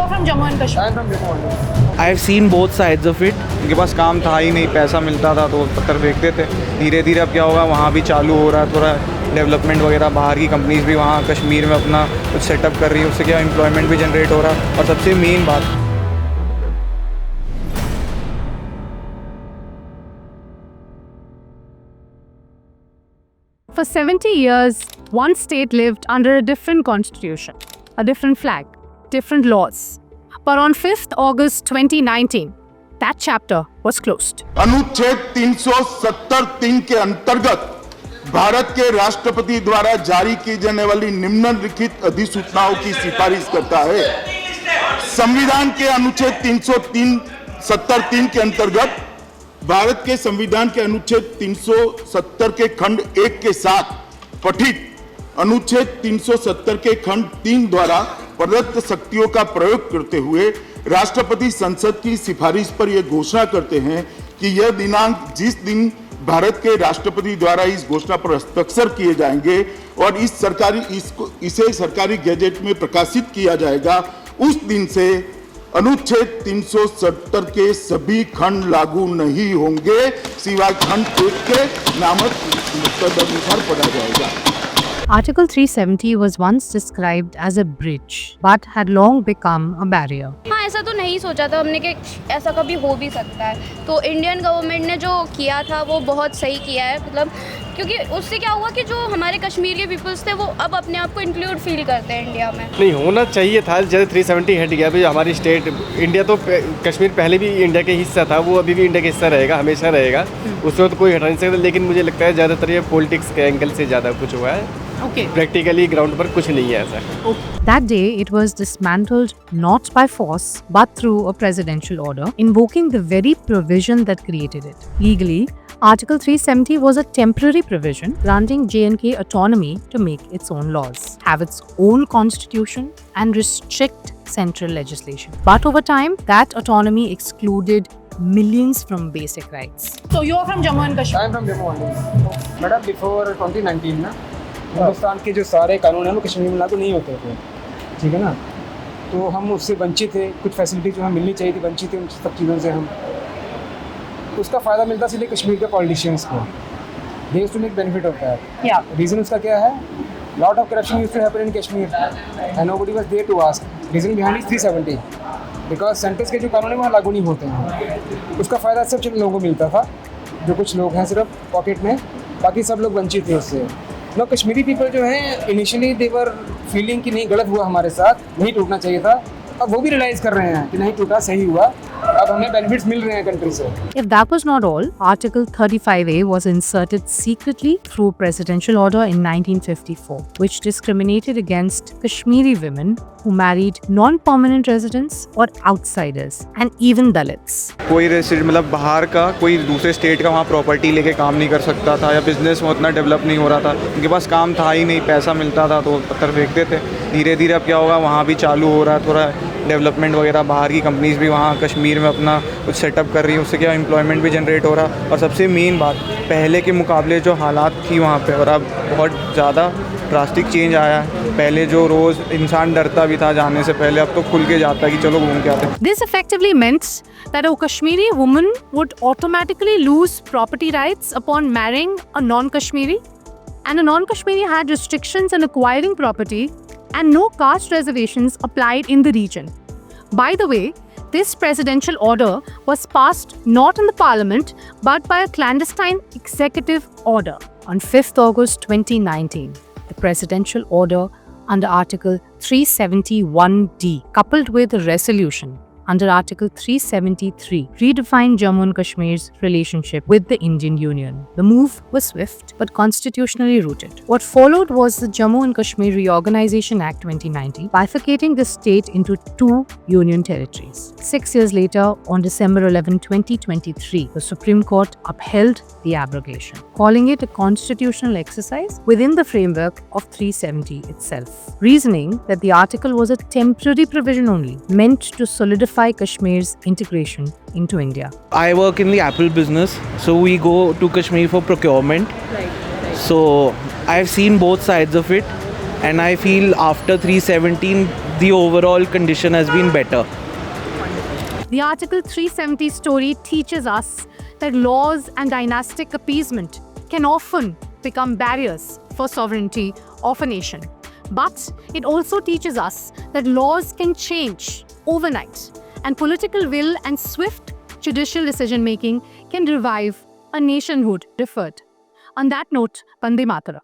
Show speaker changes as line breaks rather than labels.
are from Jammu and Kashmir.
I'm from Jammu only.
I have seen both sides of it. उनके पास काम था ही नहीं, पैसा मिलता था तो पत्थर फेंकते थे। धीरे धीरे अब क्या होगा, वहाँ भी चालू हो रहा है थोड़ा डेवलपमेंट वगैरह, बाहर की कंपनीज भी वहाँ कश्मीर में अपना कुछ सेटअप कर रही है, उससे क्या एम्प्लॉयमेंट भी जनरेट हो रहा है। और सबसे मेन बात,
For 70 years, one state lived under a different constitution, a different flag, different laws. But on 5th August 2019, that chapter was closed.
अनुच्छेद 370(3) के अंतर्गत भारत के राष्ट्रपति द्वारा जारी की जाने वाली निम्नलिखित अधिसूचनाओं की सिफारिश करता है। संविधान के अनुच्छेद 370(3) के अंतर्गत भारत के संविधान के अनुच्छेद 370 के खंड 1 के साथ पठित अनुच्छेद 370 के खंड 3 द्वारा प्रदत्त शक्तियों का प्रयोग करते हुए राष्ट्रपति संसद की सिफारिश पर यह घोषणा करते हैं कि यह दिनांक जिस दिन भारत के राष्ट्रपति द्वारा इस घोषणा पर हस्ताक्षर किए जाएंगे और इसे सरकारी गैजेट में प्रकाशित किया जाएगा, उस दिन से अनुच्छेद 370 के सभी खंड लागू नहीं होंगे, सिवाय खंड 1 के नामक तदनुसार पढ़ा जाएगा।
Article 370 was once described as a bridge, but had long become a barrier.
हाँ, ऐसा तो नहीं सोचा था हमने कि ऐसा कभी हो भी सकता है। तो इंडियन गवर्नमेंट ने जो किया था वो बहुत सही किया है, मतलब क्योंकि उससे क्या हुआ कि जो हमारे कश्मीर के पीपल्स थे वो अब अपने आप को इंक्लूड फील करते हैं इंडिया में।
नहीं होना चाहिए था, जैसे 370 हट गया भाई। हमारी स्टेट इंडिया तो कश्मीर पहले भी इंडिया का हिस्सा था, वो अभी भी इंडिया का हिस्सा रहेगा, हमेशा रहेगा, उसमें तो कोई हटा नहीं सकता। लेकिन मुझे लगता है ज़्यादातर ये पॉलिटिक्स के एंगल से ज़्यादा कुछ हुआ है। प्रैक्टिकली ग्राउंड पर कुछ नहीं है ऐसा।
That day, it was dismantled not by force, but through a presidential order, invoking the very provision that created it. Legally, Article 370 was a temporary provision granting J&K autonomy to make its own laws, have its own constitution, and restrict central legislation. But over time, that autonomy excluded millions from basic rights. So you are from Jammu and Kashmir?
I'm from Jammu only. Madam before 2019 ना हिंदुस्तान के जो सारे कानून हैं वो कश्मीर में लागू नहीं होते थे, ठीक है ना। तो हम उससे वंचित थे, कुछ फैसिलिटी जो हमें मिलनी चाहिए थी वंचित थे उन सब चीज़ों से। हम उसका फ़ायदा मिलता इसलिए कश्मीर के पॉलिटिशियंस को, they used to make benefit होता है। रीज़न उसका क्या है, lot of corruption used to happen in Kashmir and nobody was there to ask. Reason behind is 370 because centres के जो कानून है वहाँ लागू नहीं होते हैं। उसका फ़ायदा सब लोगों को मिलता था, जो कुछ लोग हैं सिर्फ पॉकेट में, बाकी सब लोग वंचित थे उससे। नो कश्मीरी पीपल जो हैं इनिशियली दे वर फीलिंग कि नहीं गलत हुआ हमारे साथ, नहीं टूटना चाहिए था। अब वो भी रियलाइज कर रहे हैं कि नहीं टूटा, सही हुआ, अब हमें बेनिफिट्स मिल रहे हैं कंट्री से।
If that was not all, Article 35A was inserted secretly through presidential order in 1954, which discriminated against Kashmiri women who married non-permanent residents or outsiders, and even Dalits.
कोई रेसिडेंट मतलब बाहर का कोई दूसरे state का वहाँ property लेके काम नहीं कर सकता था, या बिजनेस में उतना डेवलप नहीं हो रहा था, उनके पास काम था ही नहीं, पैसा मिलता था तो पत्थर फेंकते थे। धीरे धीरे अब क्या होगा, वहाँ भी चालू हो रहा है थोड़ा डेवलपमेंट वगैरह, बाहर की कंपनीज भी वहाँ कश्मीर में अपना कुछ सेटअप कर रही है, उससे क्या एम्प्लॉयमेंट भी जनरेट हो रहा। और सबसे मेन बात, पहले के मुकाबले जो हालात थी वहाँ पे और अब बहुत ज़्यादा ड्रास्टिक चेंज आया है। पहले जो रोज़ इंसान डरता भी था जाने से पहले, अब तो खुल के जाता है कि चलो घूम के आते हैं।
This effectively meant that a Kashmiri woman would automatically lose property rights upon marrying a non-Kashmiri, and a non-Kashmiri had restrictions on acquiring property and no caste reservations applied in the region. By the way, this presidential order was passed not in the parliament but by a clandestine executive order on 5th August 2019. The presidential order under Article 371D, coupled with a resolution under Article 373, redefined Jammu and Kashmir's relationship with the Indian Union. The move was swift but constitutionally rooted. What followed was the Jammu and Kashmir Reorganization Act 2090, bifurcating the state into 2 union territories. 6 years later, on December 11, 2023, the Supreme Court upheld the abrogation, calling it a constitutional exercise within the framework of 370 itself, reasoning that the article was a temporary provision only, meant to solidify Kashmir's integration into India.
I work in the Apple business, so we go to Kashmir for procurement. So I've seen both sides of it, and I feel after 317
the overall condition has been better.
The Article 370 story teaches us that laws and dynastic appeasement can often become barriers for sovereignty of a nation. But it also teaches us that laws can change overnight, and political will and swift judicial decision-making can revive a nationhood deferred. On that note, Vande Mataram.